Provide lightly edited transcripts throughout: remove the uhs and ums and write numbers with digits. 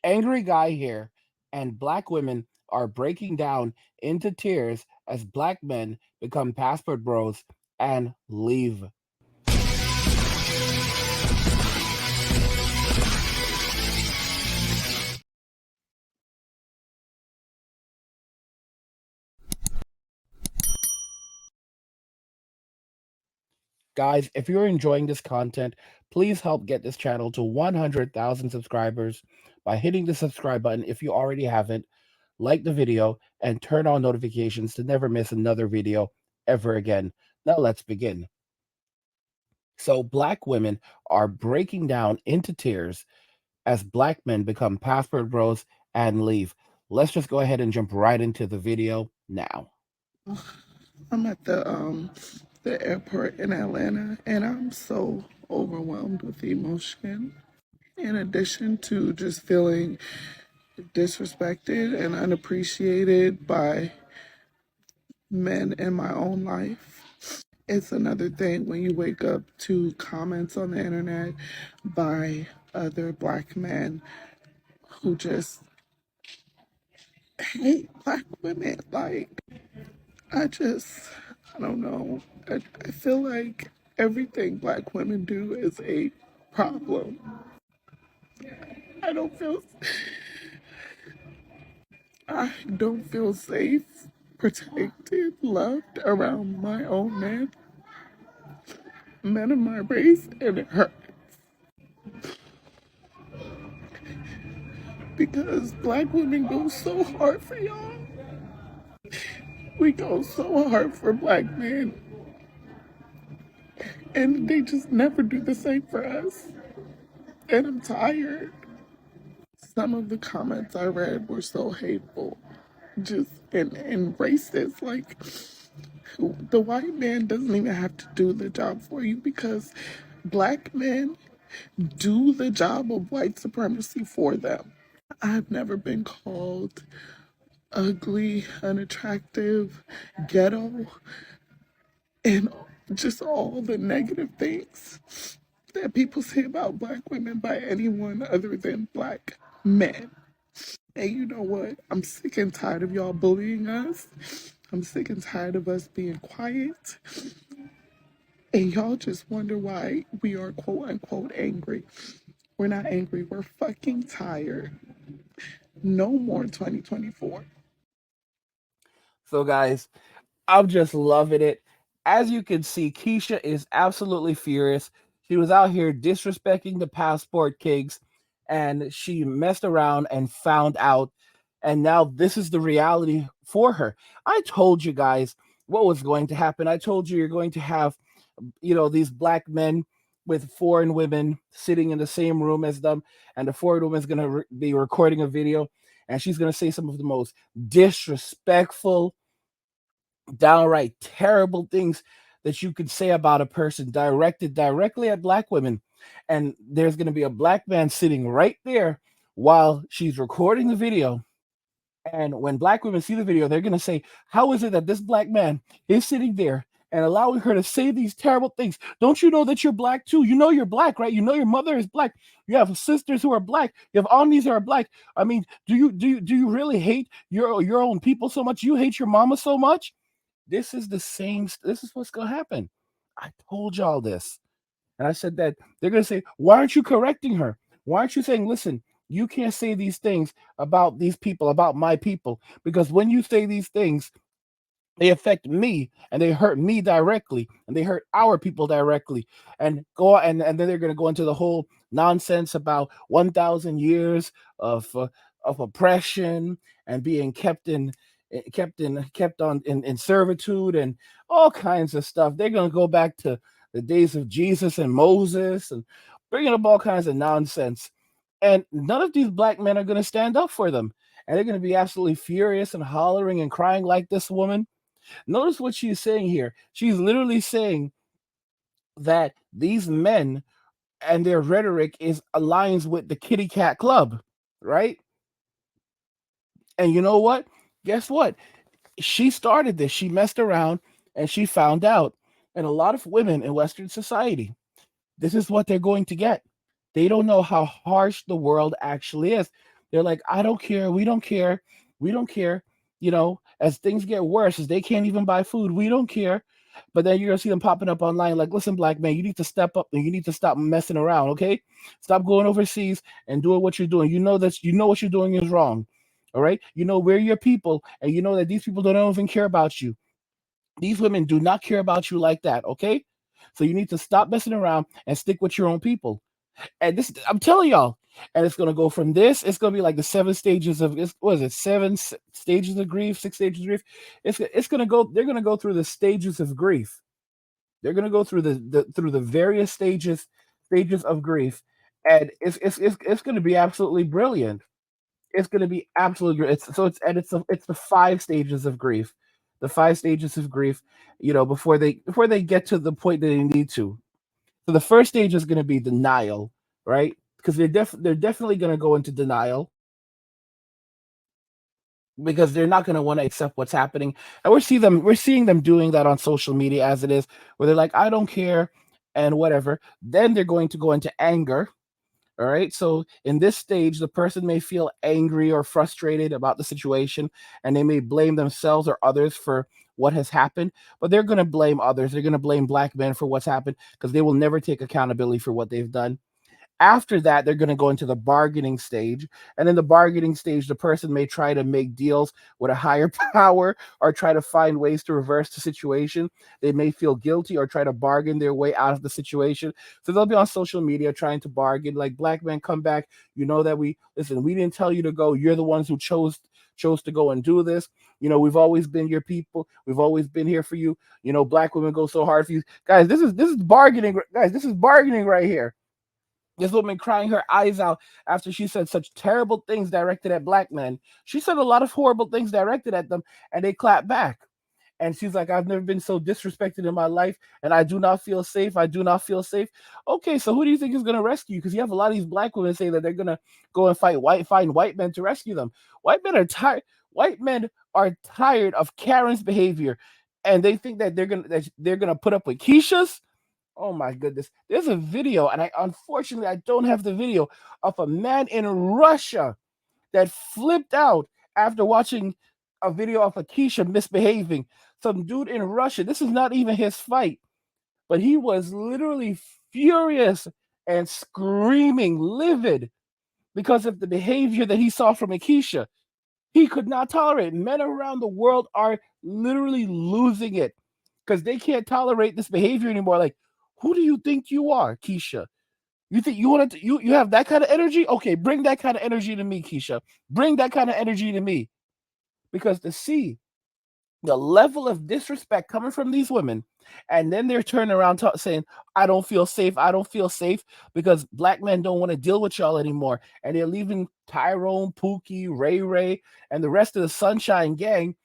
Angry guy here, and black women are breaking down into tears as black men become passport bros and leave. Guys, if you're enjoying this content, please help get this channel to 100,000 subscribers by hitting the subscribe button if you already haven't, like the video, and turn on notifications to never miss another video ever again. Now let's begin. So, black women are breaking down into tears as black men become passport bros and leave. Let's just go ahead and jump right into the video now. I'm at the airport in Atlanta, and I'm so overwhelmed with emotion. In addition to just feeling disrespected and unappreciated by men in my own life, it's another thing when you wake up to comments on the internet by other black men who just hate black women. Like, I don't know. I feel like everything black women do is a problem. I don't feel, I don't feel safe, protected, loved around my own men of my race, and it hurts because black women go so hard for y'all. We go so hard for black men, and they just never do the same for us. And I'm tired. Some of the comments I read were so hateful, just and racist. Like, the white man doesn't even have to do the job for you because black men do the job of white supremacy for them. I've never been called ugly, unattractive, ghetto, and just all the negative things that people say about black women by anyone other than black men. And you know what? I'm sick and tired of y'all bullying us. I'm sick and tired of us being quiet. And y'all just wonder why we are quote unquote angry. We're not angry. We're fucking tired. No more 2024. So, guys, I'm just loving it. As you can see, Keisha is absolutely furious. She was out here disrespecting the passport kings, and she messed around and found out. And now this is the reality for her. I told you guys what was going to happen. I told you you're going to have, these black men with foreign women sitting in the same room as them, and the foreign woman is going to be recording a video, and she's going to say some of the most disrespectful, downright terrible things that you could say about a person directed directly at black women. And there's going to be a black man sitting right there while she's recording the video. And when black women see the video, they're going to say, how is it that this black man is sitting there and allowing her to say these terrible things? Don't you know that you're black too? You know you're black, right? You know your mother is black. You have sisters who are black. You have aunties who are black. I mean, do you really hate your own people so much? You hate your mama so much? This is the same. This is what's gonna happen. I told y'all this, and I said that they're gonna say, "Why aren't you correcting her? Why aren't you saying, listen, you can't say these things about these people, about my people, because when you say these things, they affect me and they hurt me directly and they hurt our people directly." And go and then they're going to go into the whole nonsense about 1000 years of oppression and being kept in servitude and all kinds of stuff. They're going to go back to the days of Jesus and Moses and bringing up all kinds of nonsense, and none of these black men are going to stand up for them, and they're going to be absolutely furious and hollering and crying like this woman. Notice what she's saying here. She's literally saying that these men and their rhetoric is aligns with the kitty cat club, right? And you know what? Guess what? She started this. She messed around and she found out. And a lot of women in Western society, this is what they're going to get. They don't know how harsh the world actually is. They're like, I don't care, we don't care, we don't care. As things get worse, as they can't even buy food, we don't care. But then you're gonna see them popping up online like, listen, black man, you need to step up and you need to stop messing around, okay? Stop going overseas and doing what you're doing. You know what you're doing is wrong. All right. We're your people, and you know that these people don't even care about you. These women do not care about you like that, okay? So you need to stop messing around and stick with your own people. And this, I'm telling y'all, and it's gonna go from this. It's gonna be like the seven stages of, what is it? Stages of grief, six stages of grief. It's gonna go. They're gonna go through the stages of grief. They're gonna go through the various stages of grief, and it's gonna be absolutely brilliant. It's gonna be absolutely great. It's the five stages of grief, the five stages of grief. Before they get to the point that they need to. So the first stage is gonna be denial, right? Because they're definitely gonna go into denial because they're not gonna want to accept what's happening, and we're seeing them doing that on social media as it is, where they're like, I don't care, and whatever. Then they're going to go into anger. All right. So in this stage, the person may feel angry or frustrated about the situation, and they may blame themselves or others for what has happened, but they're going to blame others. They're going to blame black men for what's happened because they will never take accountability for what they've done. After that, they're going to go into the bargaining stage. And in the bargaining stage, the person may try to make deals with a higher power or try to find ways to reverse the situation. They may feel guilty or try to bargain their way out of the situation. So they'll be on social media trying to bargain, like, black men, come back. You know that we didn't tell you to go. You're the ones who chose to go and do this. We've always been your people. We've always been here for you. Black women go so hard for you. Guys, this is bargaining. Guys, this is bargaining right here. This woman crying her eyes out after she said such terrible things directed at black men. She said a lot of horrible things directed at them, and they clapped back. And she's like, I've never been so disrespected in my life, and I do not feel safe. I do not feel safe. Okay, so who do you think is going to rescue you? Because you have a lot of these black women say that they're going to go and find white men to rescue them. White men are tired. White men are tired of Karen's behavior, and they think that they're gonna put up with Keisha's. Oh my goodness. There's a video, and I don't have the video of a man in Russia that flipped out after watching a video of Akeisha misbehaving. Some dude in Russia, this is not even his fight, but he was literally furious and screaming, livid, because of the behavior that he saw from Akeisha. He could not tolerate. Men around the world are literally losing it because they can't tolerate this behavior anymore. Like, who do you think you are, Keisha? You think you want to you have that kind of energy? Okay, bring that kind of energy to me, Keisha. Bring that kind of energy to me. Because to see the level of disrespect coming from these women, and then they're turning around saying, I don't feel safe. I don't feel safe because black men don't want to deal with y'all anymore. And they're leaving Tyrone, Pookie, Ray Ray, and the rest of the Sunshine Gang,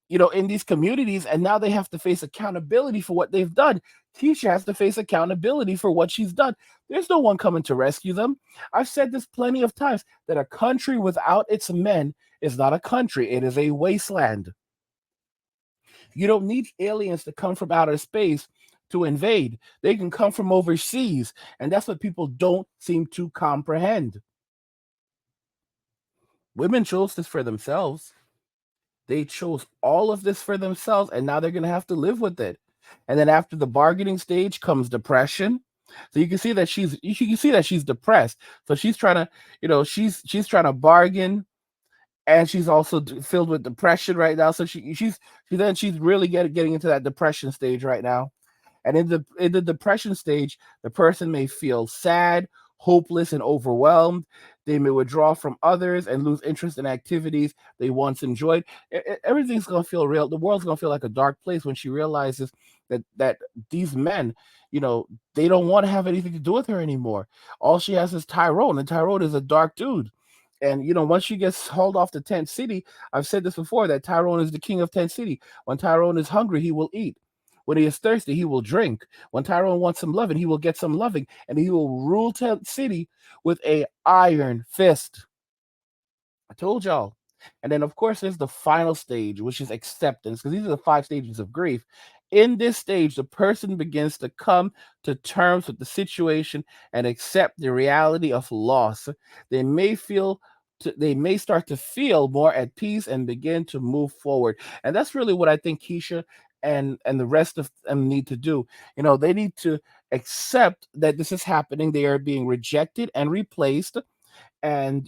in these communities, and now they have to face accountability for what they've done. Keisha has to face accountability for what she's done. There's no one coming to rescue them. I've said this plenty of times that a country without its men is not a country, it is a wasteland. You don't need aliens to come from outer space to invade. They can come from overseas, and that's what people don't seem to comprehend. Women chose this for themselves. They chose all of this for themselves, and now they're going to have to live with it. And then after the bargaining stage comes depression. So you can see that she's depressed. So she's trying to, she's trying to bargain, and she's also filled with depression right now. So she's really getting into that depression stage right now. And in the depression stage, the person may feel sad, hopeless, and overwhelmed. They may withdraw from others and lose interest in activities they once enjoyed. Everything's gonna feel real. The world's gonna feel like a dark place when she realizes that these men, you know, they don't want to have anything to do with her anymore. All she has is Tyrone, and Tyrone is a dark dude. And once she gets hauled off to Tent City, I've said this before that Tyrone is the king of Tent City. When Tyrone is hungry, he will eat. When he is thirsty, he will drink. When Tyrone wants some loving, he will get some loving, and he will rule Tent City with a iron fist. I told y'all. And then, of course, there's the final stage, which is acceptance, because these are the five stages of grief. In this stage, the person begins to come to terms with the situation and accept the reality of loss. They may feel they may start to feel more at peace and begin to move forward. And that's really what I think Keisha and the rest of them need to do. They need to accept that this is happening. They are being rejected and replaced, and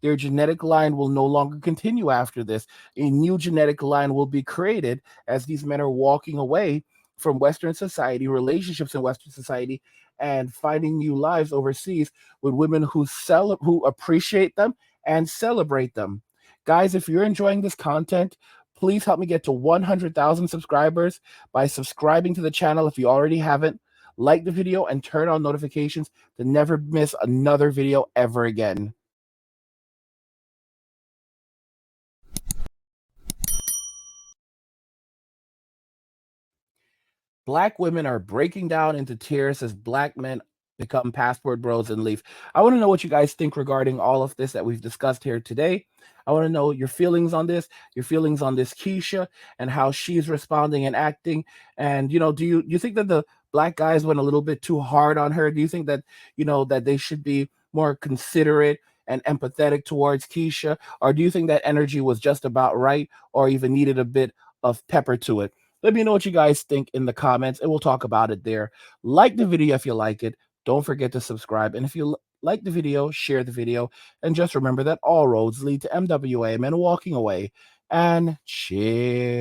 their genetic line will no longer continue after this. A new genetic line will be created as these men are walking away from Western society, relationships in Western society, and finding new lives overseas with women who appreciate them and celebrate them. Guys, if you're enjoying this content, please help me get to 100,000 subscribers by subscribing to the channel if you already haven't. Like the video and turn on notifications to never miss another video ever again. Black women are breaking down into tears as Black men become passport bros and leave. I want to know what you guys think regarding all of this that we've discussed here today. I want to know your feelings on this, Keisha, and how she's responding and acting. And do you think that the Black guys went a little bit too hard on her? Do you think that that they should be more considerate and empathetic towards Keisha, or do you think that energy was just about right, or even needed a bit of pepper to it? Let me know what you guys think in the comments, and we'll talk about it there. Like the video if you like it. Don't forget to subscribe. And if you like the video, share the video. And just remember that all roads lead to MWA, men walking away. And cheers.